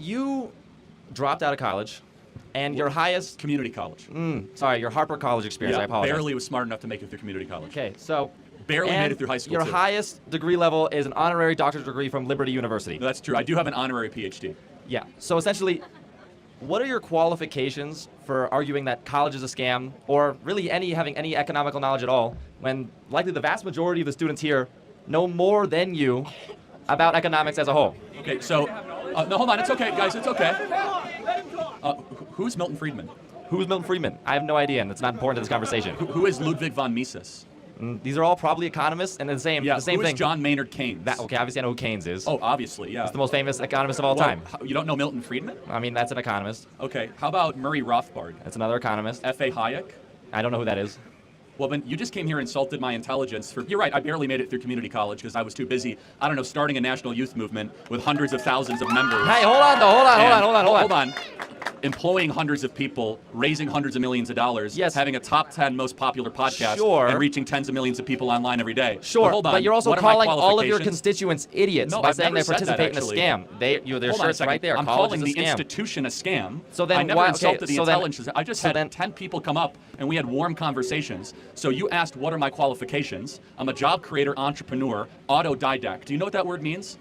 you dropped out of college, and your highest... Community college. Sorry, your Harper College experience, I apologize. Barely was smart enough to make it through community college. Okay, so... Barely made it through high school, your too. highest degree level is an honorary doctorate degree from Liberty University. No, that's true. I do have an honorary PhD. Yeah, so essentially, what are your qualifications for arguing that college is a scam, or really having any economical knowledge at all, when likely the vast majority of the students here know more than you about economics as a whole? Okay, so, no, hold on, it's okay, guys, it's okay. Who's Milton Friedman? Who's Milton Friedman? I have no idea, and it's not important to this conversation. Who is Ludwig von Mises? These are all probably economists, and the same who thing. is John Maynard Keynes? Okay, obviously I know who Keynes is. Oh, obviously, yeah. He's the most famous economist of all time. You don't know Milton Friedman? I mean, that's an economist. Okay, how about Murray Rothbard? That's another economist. F.A. Hayek? I don't know who that is. Well, then you just came here and insulted my intelligence. You're right, I barely made it through community college because I was too busy, I don't know, starting a national youth movement with hundreds of thousands of members. Hey, hold on. Employing hundreds of people, raising hundreds of millions of dollars, yes. Having a top 10 most popular podcast, and reaching tens of millions of people online every day. Sure, but hold on. But you're also calling all of your constituents idiots by saying they participate in a scam. Their shirt's right there. I'm calling the institution a scam. So then I never insulted the intelligence. Then, I just had 10 people come up and we had warm conversations. So you asked, what are my qualifications? I'm a job creator, entrepreneur, autodidact. Do you know what that word means?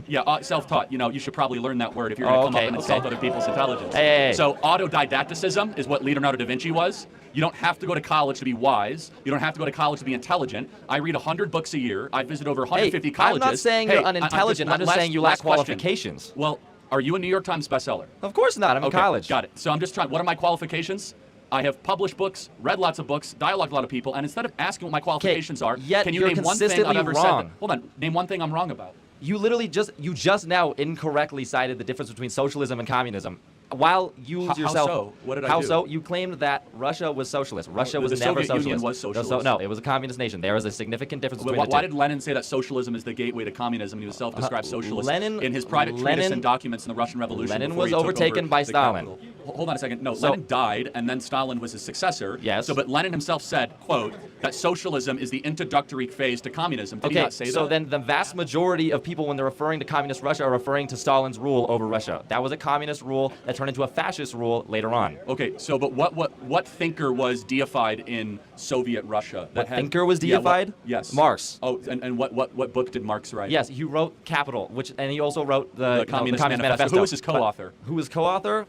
Yeah, self-taught. You know, you should probably learn that word if you're going to come up and insult other people's intelligence. Hey. So autodidacticism is what Leonardo da Vinci was. You don't have to go to college to be wise. You don't have to go to college to be intelligent. I read 100 books a year. I visit over 150 colleges. I'm not saying you're unintelligent. I'm just saying you lack qualifications. Well, are you a New York Times bestseller? Of course not. I'm in college. Got it. So I'm just trying. What are my qualifications? I have published books, read lots of books, dialogued with a lot of people, and instead of asking what my qualifications are, can you name one thing I've ever said? Hold on. Name one thing I'm wrong about. You literally just now incorrectly cited the difference between socialism and communism. While you yourself... How so? What did I do? How so? You claimed that Russia was socialist. Russia was never socialist. The Soviet Union was socialist. No, it was a communist nation. There is a significant difference between the two. Why did Lenin say that socialism is the gateway to communism? He was self-described socialist in his private treatise and documents in the Russian Revolution. Lenin was overtaken by Stalin. Hold on a second. No, Lenin died, and then Stalin was his successor. Yes. But Lenin himself said, quote, that socialism is the introductory phase to communism. Did he not say that? So then the vast majority of people, when they're referring to communist Russia, are referring to Stalin's rule over Russia. That was a communist rule that turned into a fascist rule later on. Okay, so but what thinker was deified in Soviet Russia? What thinker was deified? Yes. Marx. Oh, and what book did Marx write? Yes, he wrote Capital, and he also wrote the Communist Manifesto. Who was his co-author? Who was co-author?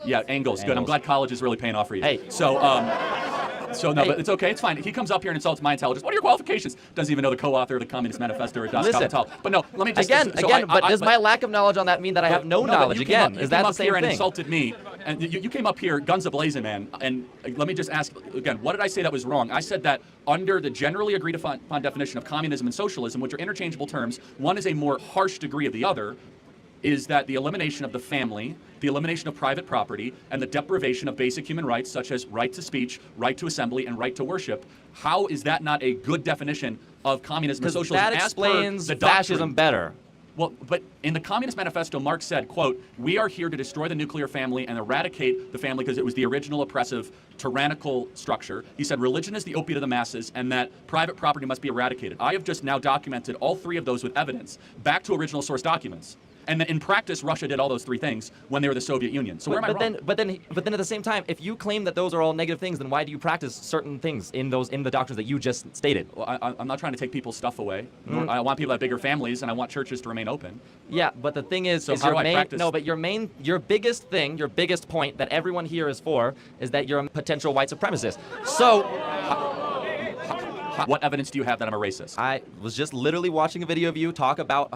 Yeah, Engels. Good. I'm glad college is really paying off for you. Hey. But it's okay. It's fine. He comes up here and insults my intelligence. What are your qualifications? Doesn't even know the co-author of the Communist Manifesto or Das Kapital. But no, let me just... Does my lack of knowledge on that mean that I have no knowledge? Again, is that the same thing? You came up here and insulted me, and you came up here guns a-blazing, man. And let me just ask, again, what did I say that was wrong? I said that under the generally agreed upon definition of communism and socialism, which are interchangeable terms, one is a more harsh degree of the other, is that the elimination of the family, the elimination of private property, and the deprivation of basic human rights such as right to speech, right to assembly, and right to worship. How is that not a good definition of communism and socialism? That explains fascism better. Well, but in the Communist Manifesto, Marx said, quote, we are here to destroy the nuclear family and eradicate the family because it was the original oppressive, tyrannical structure. He said religion is the opiate of the masses and that private property must be eradicated. I have just now documented all three of those with evidence back to original source documents. And in practice, Russia did all those three things when they were the Soviet Union. So where am I wrong? But then at the same time, if you claim that those are all negative things, then why do you practice certain things in the doctrines that you just stated? Well, I'm not trying to take people's stuff away. I want people to have bigger families, and I want churches to remain open. Yeah, but the thing is, your biggest thing, your biggest point that everyone here is for is that you're a potential white supremacist. So. What evidence do you have that I'm a racist? I was just literally watching a video of you talking about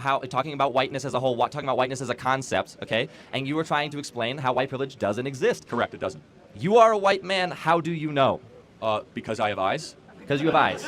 whiteness as a whole, talking about whiteness as a concept, okay? And you were trying to explain how white privilege doesn't exist. Correct, it doesn't. You are a white man. How do you know? Because I have eyes. Because you have eyes.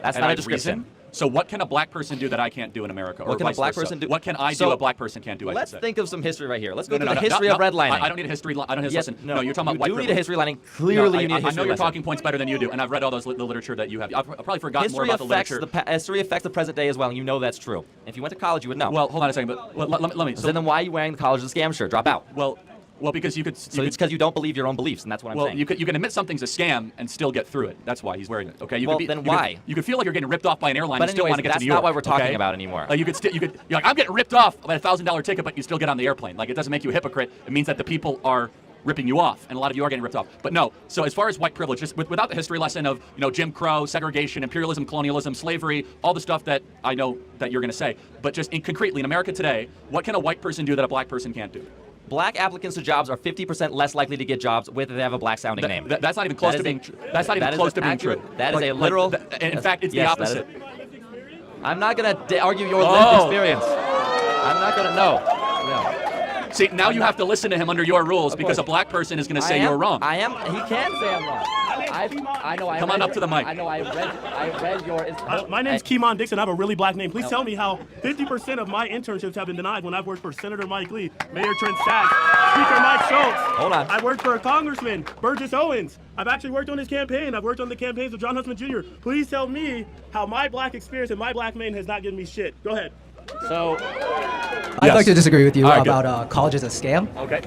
That's not a description. Reason. So what can a black person do that I can't do in America? What can a black person do? What can I do a black person can't do? Let's think of some history right here. Let's go to the history of redlining. I don't need a history. I don't need listen. No, you're talking about white privilege. You do need a history lining. Clearly, you need a history I know your talking points better than you do, and I've read all the literature that you have. I've probably forgotten more about the literature. History affects the present day as well, and you know that's true. If you went to college, you would know. Well, hold on a second, but let me. So then why are you wearing the college of the scam shirt? Drop out. Well, Well, because you could. So it's because you don't believe your own beliefs, and that's what I'm saying. You can admit something's a scam and still get through it. That's why he's wearing it. Okay. Then why? You could feel like you're getting ripped off by an airline But and still anyways, want to get to that's New York. not what we're talking okay? about anymore. You're like, I'm getting ripped off by a $1,000 ticket, but you still get on the airplane. Like, it doesn't make you a hypocrite. It means that the people are ripping you off, and a lot of you are getting ripped off. But no, so as far as white privilege, just without the history lesson of Jim Crow, segregation, imperialism, colonialism, slavery, all the stuff that I know that you're going to say, but just concretely in America today, what can a white person do that a black person can't do? Black applicants to jobs are 50% less likely to get jobs if they have a black-sounding name. That's not even close to being true. That's not even close to being true. That is a literal. In fact, it's the opposite. I'm not going to argue your lived experience. I'm not going to. No. See, now you have to listen to him under your rules because a black person is going to say you're wrong. I am. He can say I'm wrong. I know. Come on up to the mic. I know. I read your. My name's Keemon Dixon. I have a really black name. Please tell me how 50% of my internships have been denied when I've worked for Senator Mike Lee, Mayor Trent Sachs, Speaker Mike Schultz. Hold on. I worked for a Congressman, Burgess Owens. I've actually worked on his campaign. I've worked on the campaigns of John Huntsman Jr. Please tell me how my black experience and my black name has not given me shit. Go ahead. So, I'd like to disagree with you All right, about college as a scam. Okay.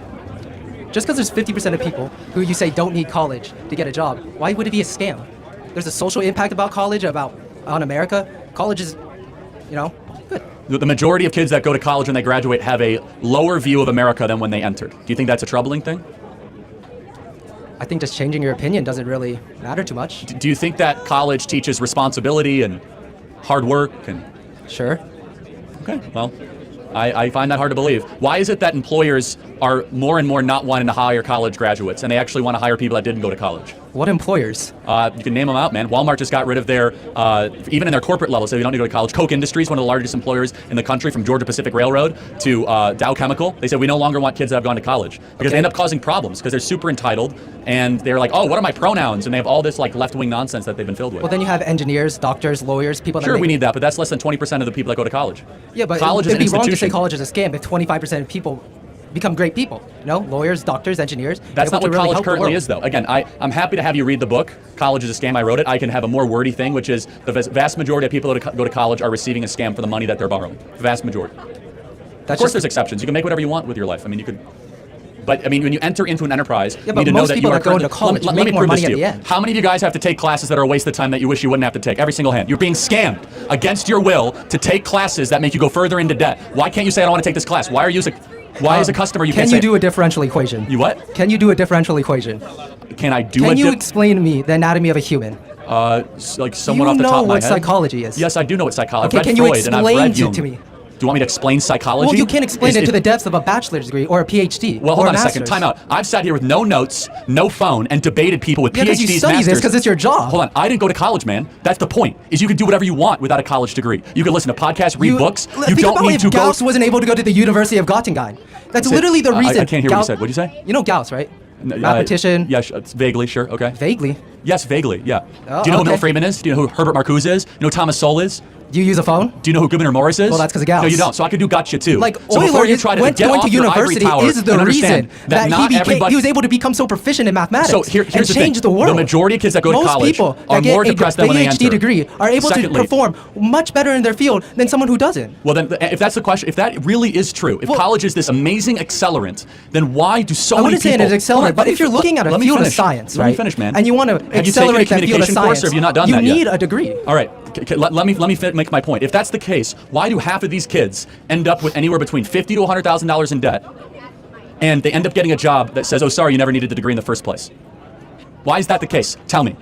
Just because there's 50% of people who you say don't need college to get a job, why would it be a scam? There's a social impact about college, on America. College is, good. The majority of kids that go to college when they graduate have a lower view of America than when they entered. Do you think that's a troubling thing? I think just changing your opinion doesn't really matter too much. Do you think that college teaches responsibility and hard work and? Sure. Okay, well, I find that hard to believe. Why is it that employers are more and more not wanting to hire college graduates and they actually want to hire people that didn't go to college? What employers? You can name them out, man. Walmart just got rid of their, even in their corporate levels, so you don't need to go to college. Coke Industries, one of the largest employers in the country, from Georgia Pacific Railroad to Dow Chemical. They said we no longer want kids that have gone to college because they end up causing problems because they're super entitled and they're like, oh, what are my pronouns? And they have all this like left-wing nonsense that they've been filled with. Well, then you have engineers, doctors, lawyers, people that Sure, we need that, but that's less than 20% of the people that go to college. Yeah, but college it'd be is an wrong to say institution. college is a scam if 25% of people become great people. Lawyers, doctors, engineers. That's not what really college currently is, though. Again, I'm happy to have you read the book. College is a Scam. I wrote it. I can have a more wordy thing, which is the vast majority of people that go to college are receiving a scam for the money that they're borrowing. The vast majority. Of course, there's exceptions. You can make whatever you want with your life. I mean, you could. But I mean, when you enter into an enterprise, you need to know that you are. Most people that go into college let me make more prove this money to you. at the end. How many of you guys have to take classes that are a waste of time that you wish you wouldn't have to take? Every single hand. You're being scammed against your will to take classes that make you go further into debt. Why can't you say I don't want to take this class? Why as a customer you can't say? Can you do a differential equation? You what? Can you do a differential equation? Can I do Can you explain to me the anatomy of a human? Like someone off the top of my head? You know what psychology is. Yes, I do know what psychology. Okay, I've can read you Freud and I've read explain Jung. it to me? Do you want me to explain psychology? Well, you can't explain it to the depths of a bachelor's degree or a PhD. Well, or hold on a master's. second. Time out. I've sat here with no notes, no phone, and debated people with because PhDs, you study masters. this because it's your job. Hold on. I didn't go to college, man. That's the point. Is you can do whatever you want without a college degree. You can listen to podcasts, read books. You think don't about need if to go. Gauss wasn't able to go to the University of Göttingen. That's literally the reason. I can't hear what you said. What did you say? You know Gauss, right? Mathematician. Yeah, vaguely, sure. Okay. Vaguely. Yes, vaguely. Yeah. Oh, do you know who okay. Mill Freeman is? Do you know who Herbert Marcuse is? Do you know who Thomas Sowell is? Do you use a phone? Do you know who Gouverneur Morris is? Well, that's 'cause of Gauss. No, you don't. So I could do gotcha too. Like so before Euler you try to went get going off to your ivory university tower is the and understand reason that not everybody. he was able to become so proficient in mathematics. So here's and the change thing. the world. The majority of kids that go to Most college people are that more get depressed a than when they PhD enter. degree are able Secondly, to perform much better in their field than someone who doesn't. Well, then, if that's the question, if that really is true, if college is this amazing accelerant, then why do so I many wouldn't say people? it is accelerant, but if you're looking at a Let me field of finish. science, Let right? me finish, man. And you want to Have you taken a accelerate that field of communication course, science, or have you not done that yet? You need a degree. All right, let me make my point. If that's the case, why do half of these kids end up with anywhere between $50,000 to $100,000 in debt, and they end up getting a job that says, "Oh, sorry, you never needed the degree in the first place"? Why is that the case? Tell me.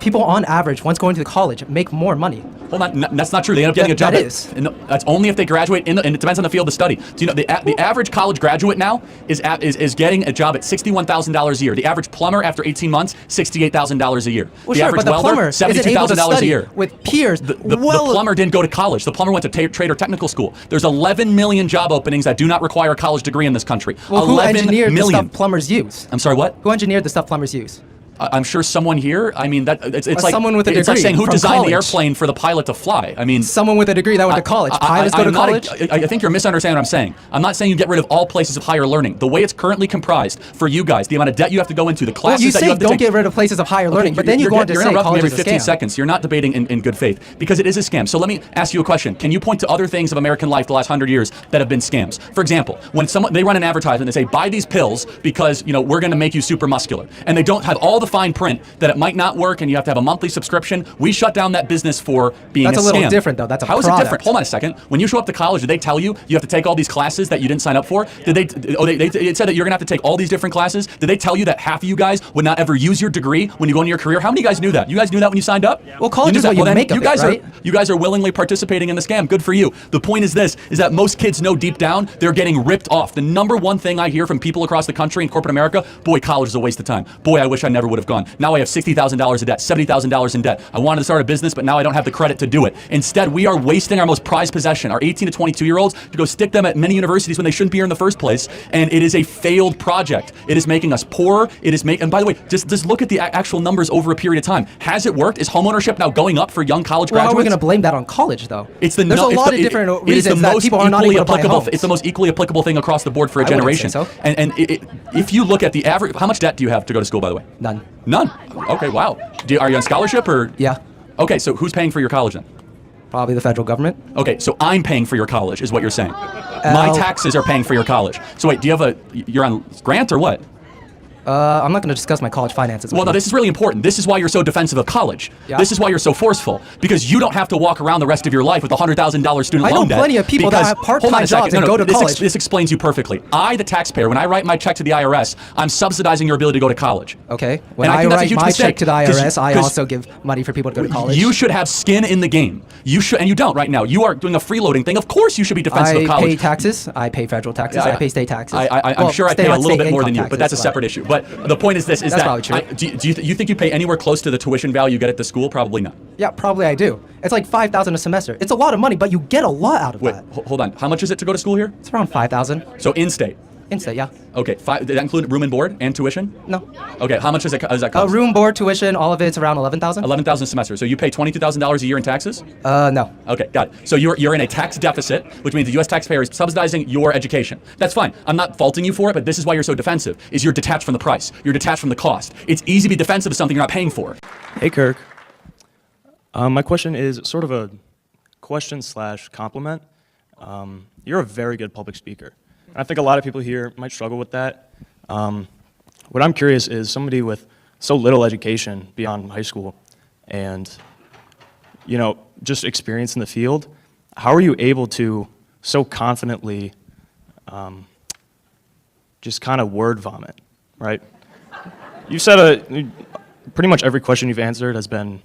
People on average, once going to college, make more money. Hold on, that's not true. They end up getting a job. That is. No, that's only if they graduate, and it depends on the field of study. Do you know the average college graduate now is getting a job at $61,000 a year. The average plumber after 18 months, $68,000 a year. Well, the sure, average but the welder, plumber isn't able to $72,000 a study year. with peers. The plumber didn't go to college. The plumber went to trade or technical school. There's 11 million job openings that do not require a college degree in this country. Well, who 11 engineered million. the stuff plumbers use? I'm sorry, what? Who engineered the stuff plumbers use? I'm sure someone here. I mean, it's like someone with a it's like degree saying who from designed the college. airplane for the pilot to fly. I mean, Someone with a degree that went to college. Pilots go to college. I think you're misunderstanding what I'm saying. I'm not saying you get rid of all places of higher learning. The way it's currently comprised for you guys, the amount of debt you have to go into, the classes you that say you have to don't take. get rid of places of higher learning, but then you go on to you're say interrupting me college every is a 15 scam. seconds. You're not debating in good faith because it is a scam. So let me ask you a question. Can you point to other things of American life the last 100 years that have been scams? For example, when they run an advertisement, they say buy these pills because we're going to make you super muscular, and they don't have all the fine print that it might not work and you have to have a monthly subscription. We shut down that business for being That's a a little scam. different, though. That's a How is it product. different? Hold on a second. When you show up to college, did they tell you have to take all these classes that you didn't sign up for? Did they? It said that you're going to have to take all these different classes. Did they tell you that half of you guys would not ever use your degree when you go into your career? How many guys knew that? You guys knew that when you signed up? Well, college knew is that. what you Well, then make of it, right? You guys are willingly participating in the scam. Good for you. The point is this, is that most kids know deep down they're getting ripped off. The number one thing I hear from people across the country in corporate America, boy, college is a waste of time. Boy, I wish I never would have gone. Now I have $60,000 in debt, $70,000 in debt. I wanted to start a business, but now I don't have the credit to do it. Instead, we are wasting our most prized possession, our 18 to 22-year-olds, to go stick them at many universities when they shouldn't be here in the first place. And it is a failed project. It is making us poor. And by the way, just look at the actual numbers over a period of time. Has it worked? Is homeownership now going up for young college Well, how graduates? are we going to blame that on college, though? There's a lot of different reasons that people are not able to buy homes. It's the most equally applicable thing across the board for a I wouldn't generation. say so. And if you look at the average, how much debt do you have to go to school, by the way? None. None. Okay, wow. Are you on scholarship or? Yeah. Okay, so who's paying for your college then? Probably the federal government. Okay, so I'm paying for your college, is what you're saying. My taxes are paying for your college. So wait, you're on grant or what? I'm not going to discuss my college finances. Well, no, this is really important. This is why you're so defensive of college. Yeah. This is why you're so forceful, because you don't have to walk around the rest of your life with a $100,000 student I know loan debt. plenty of people that have part-time jobs and go to college. This explains you perfectly. I, the taxpayer, when I write my check to the IRS, I'm subsidizing your ability to go to college. Okay. When And I I think that's a write huge my mistake, check to the IRS, I 'cause also give money for people to go to college. You should have skin in the game. You should, and you don't right now. You are doing a freeloading thing. Of course, you should be defensive of I college. pay taxes. I pay federal taxes. Yeah, I pay state taxes. I'm sure I pay a little bit more than you, but that's a separate issue. But the point is this: is That's that probably true. do you think you pay anywhere close to the tuition value you get at the school? Probably not. Yeah, probably I do. It's like $5,000 a semester. It's a lot of money, but you get a lot out of Wait, that. hold on. How much is it to go to school here? It's around $5,000. So in-state. In-state, yeah. Okay, did that include room and board and tuition? No. Okay, how much does that cost? Room, board, tuition, all of it's around $11,000. $11,000 a semester. So you pay $22,000 a year in taxes? No. Okay, got it. So you're in a tax deficit, which means the U.S. taxpayer is subsidizing your education. That's fine. I'm not faulting you for it, but this is why you're so defensive, is you're detached from the price. You're detached from the cost. It's easy to be defensive of something you're not paying for. Hey, Kirk. My question is sort of a question/compliment. You're a very good public speaker. And I think a lot of people here might struggle with that. What I'm curious is somebody with so little education beyond high school and, just experience in the field, how are you able to so confidently just kind of word vomit, right? You said pretty much every question you've answered has been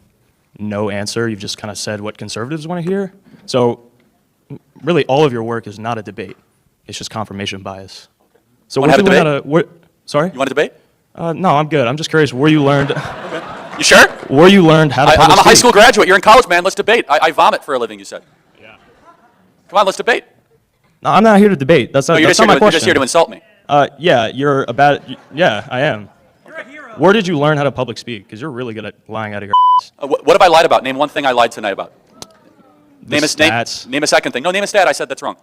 no answer. You've just kind of said what conservatives want to hear. So really all of your work is not a debate. It's just confirmation bias. So Want to have a debate? Sorry? You want a debate? No, I'm good. I'm just curious where you learned You sure? where you learned how to public I'm a high speak. school graduate. You're in college, man. Let's debate. I vomit for a living, you said. Yeah. Come on, let's debate. No, I'm not here to debate. That's not, You're that's just not my you're question. just here to insult me. Yeah, I am. Where did you learn how to public speak? Because you're really good at lying out of your ass. What have I lied about? Name one thing I lied tonight about. The stats. Name a second thing. No, name a stat. I said that's wrong.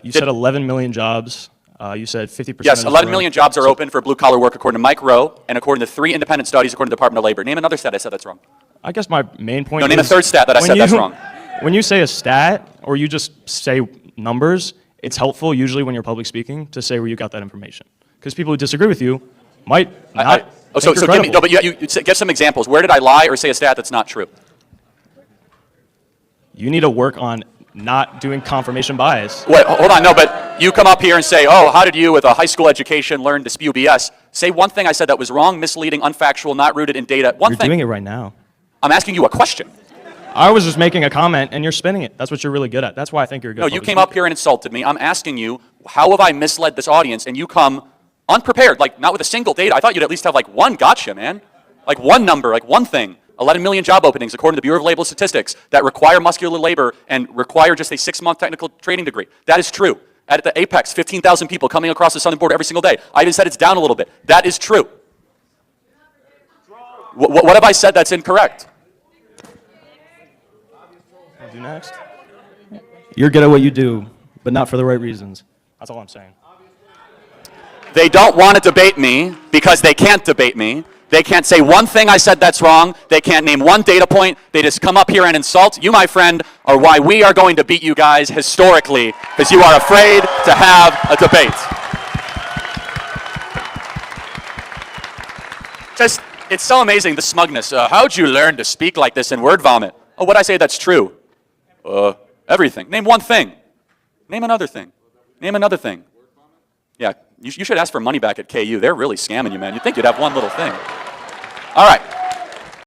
You said 11 million jobs. You said 50%. Yes, of the 11 growth. million jobs are open for blue-collar work according to Mike Rowe and according to 3 independent studies according to the Department of Labor. Name another stat. I said that's wrong. I guess my main point No, is... name a third stat that I said that's wrong. When you say a stat or you just say numbers, it's helpful usually when you're public speaking to say where you got that information. Because people who disagree with you might not So think you're give me, credible. no, but you give some examples. Where did I lie or say a stat that's not true? You need to work on not doing confirmation bias. Wait, hold on. No, but you come up here and say, oh, how did you with a high school education learn to spew BS? Say one thing I said that was wrong, misleading, unfactual, not rooted in data. One You're thing. doing it right now. I'm asking you a question. I was just making a comment and you're spinning it. That's what you're really good at. That's why I think you're a good. No, you public came speaker. up here and insulted me. I'm asking you, how have I misled this audience? And you come unprepared, like not with a single data. I thought you'd at least have like one gotcha, man. Like one number, like one thing. 11 million job openings according to the Bureau of Labor Statistics that require muscular labor and require just a 6-month technical training degree. That is true. At the apex, 15,000 people coming across the southern border every single day. I even said it's down a little bit. That is true. What have I said that's incorrect? I'll do next. You're good at what you do, but not for the right reasons. That's all I'm saying. They don't want to debate me because they can't debate me. They can't say one thing I said that's wrong. They can't name one data point. They just come up here and insult. You, my friend, are why we are going to beat you guys historically, because you are afraid to have a debate. Just, it's so amazing, the smugness. How'd you learn to speak like this in word vomit? Oh, what'd I say that's true? Everything. Name one thing. Name another thing. Name another thing. Yeah, you should ask for money back at KU. They're really scamming you, man. You'd think you'd have one little thing. All right.